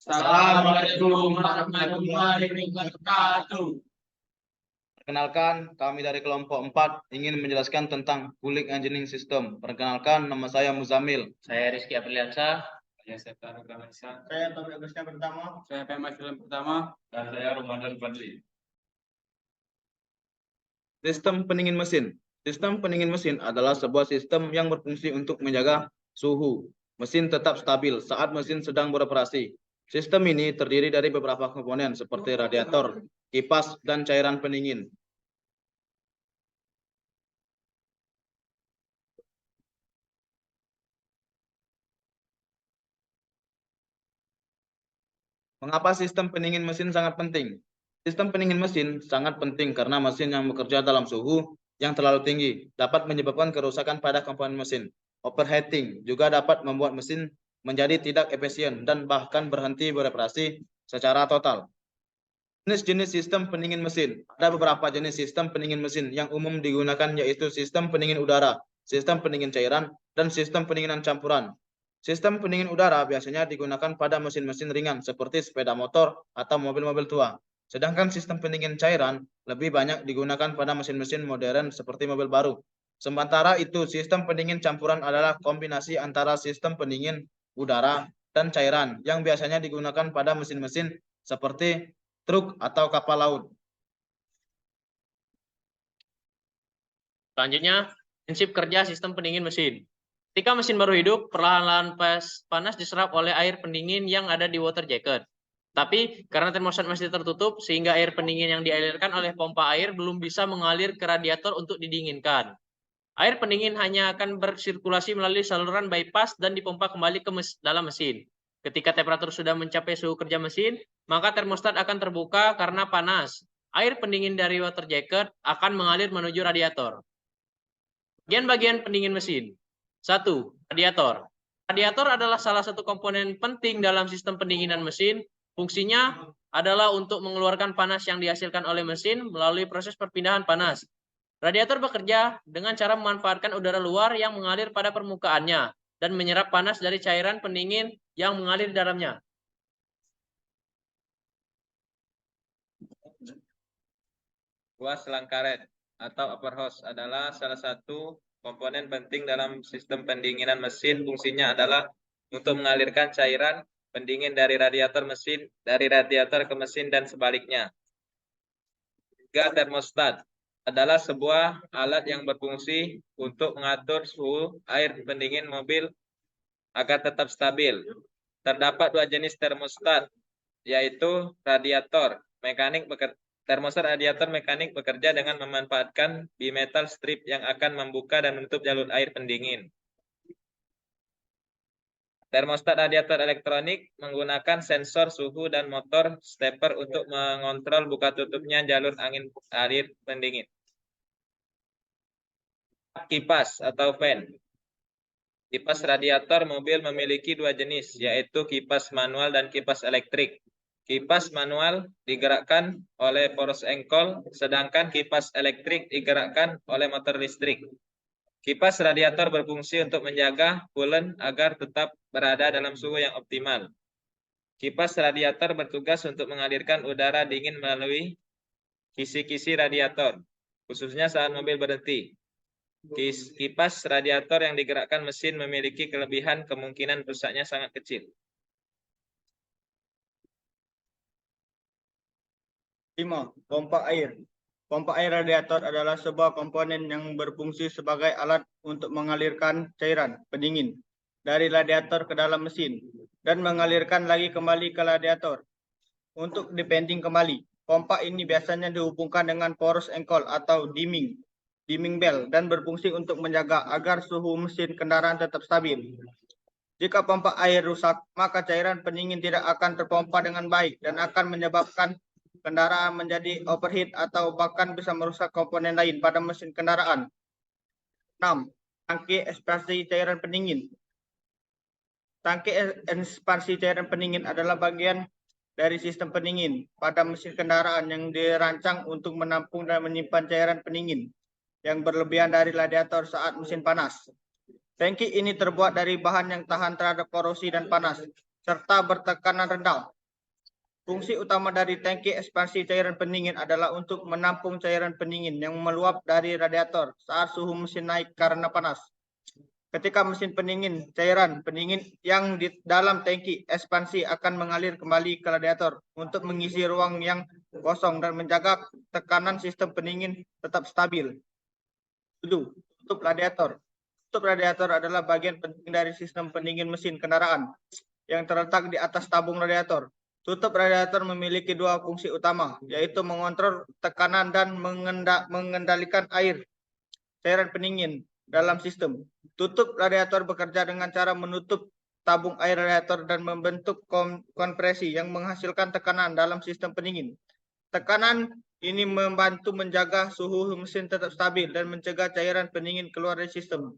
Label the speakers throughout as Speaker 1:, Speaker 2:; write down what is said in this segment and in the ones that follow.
Speaker 1: Assalamualaikum warahmatullahi wabarakatuh.
Speaker 2: Perkenalkan, kami dari kelompok 4 ingin menjelaskan tentang cooling engineering system. Perkenalkan, nama saya Muzamil.
Speaker 3: Saya Rizky Apriliansyah.
Speaker 1: Saya Septar Galansa.
Speaker 4: Saya Tommy Agustina pertama.
Speaker 1: Saya Pema Film pertama.
Speaker 5: Dan saya Ramadan Fadli.
Speaker 2: Sistem pendingin mesin. Sistem pendingin mesin adalah sebuah sistem yang berfungsi untuk menjaga suhu mesin tetap stabil saat mesin sedang beroperasi. Sistem ini terdiri dari beberapa komponen seperti radiator, kipas, dan cairan pendingin. Mengapa sistem pendingin mesin sangat penting? Sistem pendingin mesin sangat penting karena mesin yang bekerja dalam suhu yang terlalu tinggi dapat menyebabkan kerusakan pada komponen mesin. Overheating juga dapat membuat mesin menjadi tidak efisien dan bahkan berhenti beroperasi secara total. Jenis-jenis sistem pendingin mesin. Ada beberapa jenis sistem pendingin mesin yang umum digunakan yaitu sistem pendingin udara, sistem pendingin cairan, dan sistem pendinginan campuran. Sistem pendingin udara biasanya digunakan pada mesin-mesin ringan seperti sepeda motor atau mobil-mobil tua. Sedangkan sistem pendingin cairan lebih banyak digunakan pada mesin-mesin modern seperti mobil baru. Sementara itu, sistem pendingin campuran adalah kombinasi antara sistem pendingin udara dan cairan yang biasanya digunakan pada mesin-mesin seperti truk atau kapal laut.
Speaker 3: Selanjutnya, prinsip kerja sistem pendingin mesin. Ketika mesin baru hidup, perlahan-lahan panas diserap oleh air pendingin yang ada di water jacket. Tapi karena termostat masih tertutup, sehingga air pendingin yang dialirkan oleh pompa air belum bisa mengalir ke radiator untuk didinginkan. Air pendingin hanya akan bersirkulasi melalui saluran bypass dan dipompa kembali ke dalam mesin. Ketika temperatur sudah mencapai suhu kerja mesin, maka termostat akan terbuka karena panas. Air pendingin dari water jacket akan mengalir menuju radiator. Bagian-bagian pendingin mesin. 1. Radiator. Radiator adalah salah satu komponen penting dalam sistem pendinginan mesin. Fungsinya adalah untuk mengeluarkan panas yang dihasilkan oleh mesin melalui proses perpindahan panas. Radiator bekerja dengan cara memanfaatkan udara luar yang mengalir pada permukaannya dan menyerap panas dari cairan pendingin yang mengalir di dalamnya.
Speaker 6: Buah selang karet atau upper hose adalah salah satu komponen penting dalam sistem pendinginan mesin. Fungsinya adalah untuk mengalirkan cairan pendingin dari radiator ke mesin dan sebaliknya. Juga termostat adalah sebuah alat yang berfungsi untuk mengatur suhu air pendingin mobil agar tetap stabil. Terdapat dua jenis termostat, yaitu termostat radiator mekanik bekerja dengan memanfaatkan bimetal strip yang akan membuka dan menutup jalur air pendingin. Termostat radiator elektronik menggunakan sensor suhu dan motor stepper untuk mengontrol buka tutupnya jalur angin air pendingin. Kipas atau fan. Kipas radiator mobil memiliki dua jenis, yaitu kipas manual dan kipas elektrik. Kipas manual digerakkan oleh poros engkol, sedangkan kipas elektrik digerakkan oleh motor listrik. Kipas radiator berfungsi untuk menjaga coolant agar tetap berada dalam suhu yang optimal. Kipas radiator bertugas untuk mengalirkan udara dingin melalui kisi-kisi radiator, khususnya saat mobil berhenti. Kipas radiator yang digerakkan mesin memiliki kelebihan kemungkinan rusaknya sangat kecil.
Speaker 4: 5. Pompa air. Pompa air radiator adalah sebuah komponen yang berfungsi sebagai alat untuk mengalirkan cairan pendingin dari radiator ke dalam mesin dan mengalirkan lagi kembali ke radiator untuk dipending kembali. Pompa ini biasanya dihubungkan dengan poros engkol atau dimming bell dan berfungsi untuk menjaga agar suhu mesin kendaraan tetap stabil. Jika pompa air rusak, maka cairan pendingin tidak akan terpompa dengan baik dan akan menyebabkan kendaraan menjadi overheat atau bahkan bisa merusak komponen lain pada mesin kendaraan. 6. Tangki ekspansi cairan pendingin. Tangki ekspansi cairan pendingin adalah bagian dari sistem pendingin pada mesin kendaraan yang dirancang untuk menampung dan menyimpan cairan pendingin yang berlebihan dari radiator saat mesin panas. Tangki ini terbuat dari bahan yang tahan terhadap korosi dan panas, serta bertekanan rendah. Fungsi utama dari tangki ekspansi cairan pendingin adalah untuk menampung cairan pendingin yang meluap dari radiator saat suhu mesin naik karena panas. Ketika mesin pendingin, cairan pendingin yang di dalam tangki ekspansi akan mengalir kembali ke radiator untuk mengisi ruang yang kosong dan menjaga tekanan sistem pendingin tetap stabil. Tutup radiator. Tutup radiator adalah bagian penting dari sistem pendingin mesin kendaraan yang terletak di atas tabung radiator. Tutup radiator memiliki dua fungsi utama, yaitu mengontrol tekanan dan mengendalikan air cairan pendingin dalam sistem. Tutup radiator bekerja dengan cara menutup tabung air radiator dan membentuk kompresi yang menghasilkan tekanan dalam sistem pendingin. Tekanan ini membantu menjaga suhu mesin tetap stabil dan mencegah cairan pendingin keluar dari sistem.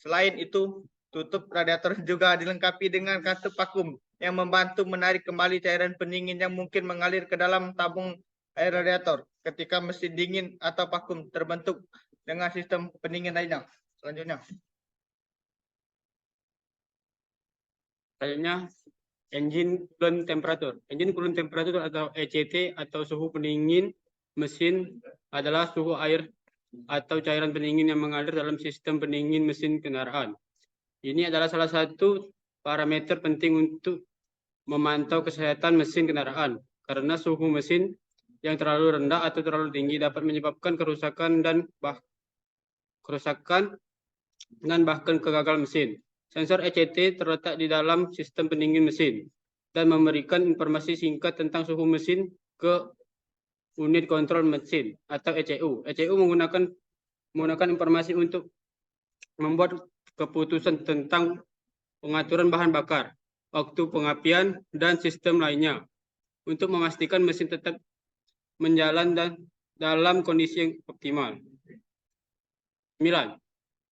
Speaker 4: Selain itu, tutup radiator juga dilengkapi dengan katup vakum yang membantu menarik kembali cairan pendingin yang mungkin mengalir ke dalam tabung air radiator ketika mesin dingin atau vakum terbentuk dengan sistem pendingin lainnya. Selanjutnya,
Speaker 1: engine coolant temperature. Engine coolant temperature atau ECT atau suhu pendingin mesin adalah suhu air atau cairan pendingin yang mengalir dalam sistem pendingin mesin kendaraan. Ini adalah salah satu parameter penting untuk memantau kesehatan mesin kendaraan karena suhu mesin yang terlalu rendah atau terlalu tinggi dapat menyebabkan kerusakan dan bahkan kegagalan mesin. Sensor ECT terletak di dalam sistem pendingin mesin dan memberikan informasi singkat tentang suhu mesin ke unit kontrol mesin atau ECU. ECU menggunakan informasi untuk membuat keputusan tentang pengaturan bahan bakar, waktu pengapian, dan sistem lainnya untuk memastikan mesin tetap menjalan dan dalam kondisi yang optimal. 9.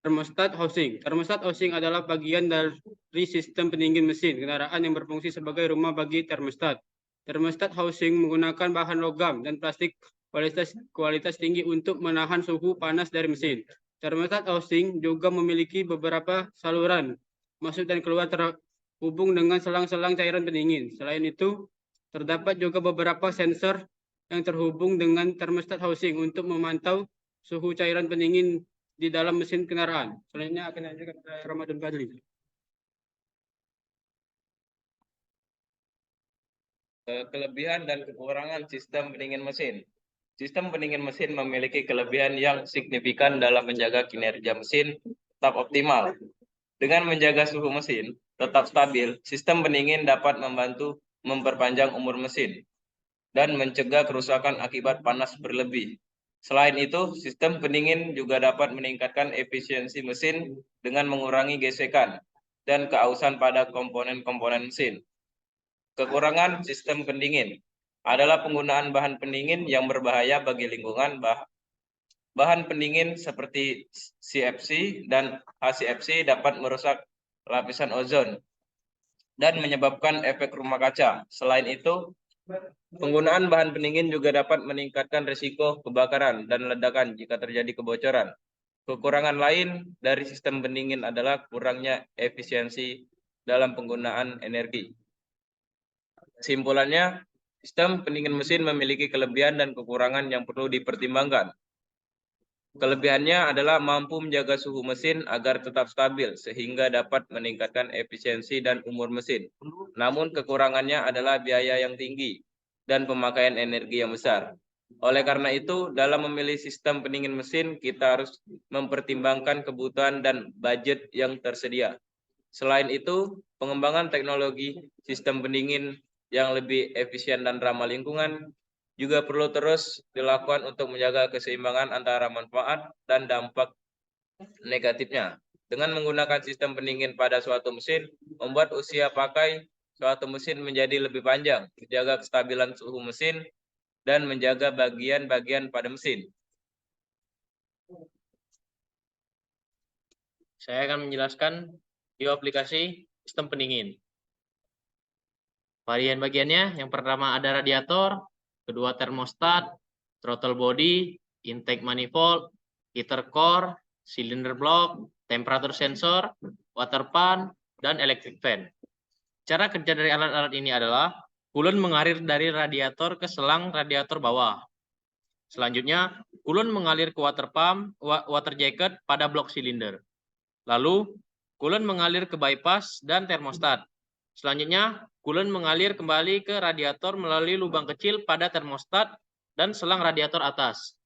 Speaker 1: Thermostat housing. Thermostat housing adalah bagian dari sistem pendingin mesin kendaraan yang berfungsi sebagai rumah bagi termostat. Thermostat housing menggunakan bahan logam dan plastik kualitas tinggi untuk menahan suhu panas dari mesin. Thermostat housing juga memiliki beberapa saluran masuk dan keluar terhubung dengan selang-selang cairan pendingin. Selain itu, terdapat juga beberapa sensor yang terhubung dengan thermostat housing untuk memantau suhu cairan pendingin di dalam mesin kendaraan. Selanjutnya akan dilanjutkan oleh Ramadan Fadli.
Speaker 6: Kelebihan dan kekurangan sistem pendingin mesin. Sistem pendingin mesin memiliki kelebihan yang signifikan dalam menjaga kinerja mesin tetap optimal. Dengan menjaga suhu mesin tetap stabil, sistem pendingin dapat membantu memperpanjang umur mesin dan mencegah kerusakan akibat panas berlebih. Selain itu, sistem pendingin juga dapat meningkatkan efisiensi mesin dengan mengurangi gesekan dan keausan pada komponen-komponen mesin. Kekurangan sistem pendingin adalah penggunaan bahan pendingin yang berbahaya bagi lingkungan. Bahan pendingin seperti CFC dan HCFC dapat merusak lapisan ozon dan menyebabkan efek rumah kaca. Selain itu, penggunaan bahan pendingin juga dapat meningkatkan risiko kebakaran dan ledakan jika terjadi kebocoran. Kekurangan lain dari sistem pendingin adalah kurangnya efisiensi dalam penggunaan energi. Kesimpulannya, sistem pendingin mesin memiliki kelebihan dan kekurangan yang perlu dipertimbangkan. Kelebihannya adalah mampu menjaga suhu mesin agar tetap stabil sehingga dapat meningkatkan efisiensi dan umur mesin. Namun kekurangannya adalah biaya yang tinggi dan pemakaian energi yang besar. Oleh karena itu, dalam memilih sistem pendingin mesin, kita harus mempertimbangkan kebutuhan dan budget yang tersedia. Selain itu, pengembangan teknologi sistem pendingin yang lebih efisien dan ramah lingkungan juga perlu terus dilakukan untuk menjaga keseimbangan antara manfaat dan dampak negatifnya. Dengan menggunakan sistem pendingin pada suatu mesin, membuat usia pakai suatu mesin menjadi lebih panjang, menjaga kestabilan suhu mesin, dan menjaga bagian-bagian pada mesin.
Speaker 3: Saya akan menjelaskan view aplikasi sistem pendingin. Bagian-bagiannya, yang pertama ada radiator, kedua termostat, throttle body, intake manifold, heater core, cylinder block, temperature sensor, water pump, dan electric fan. Cara kerja dari alat-alat ini adalah coolant mengalir dari radiator ke selang radiator bawah. Selanjutnya, coolant mengalir ke water pump, water jacket pada blok silinder. Lalu, coolant mengalir ke bypass dan termostat. Selanjutnya, coolant mengalir kembali ke radiator melalui lubang kecil pada termostat dan selang radiator atas.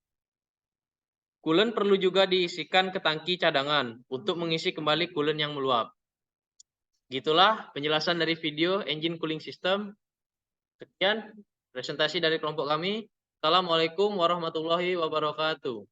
Speaker 3: Coolant perlu juga diisikan ke tangki cadangan untuk mengisi kembali coolant yang meluap. Gitulah penjelasan dari video engine cooling system. Sekian presentasi dari kelompok kami. Assalamualaikum warahmatullahi wabarakatuh.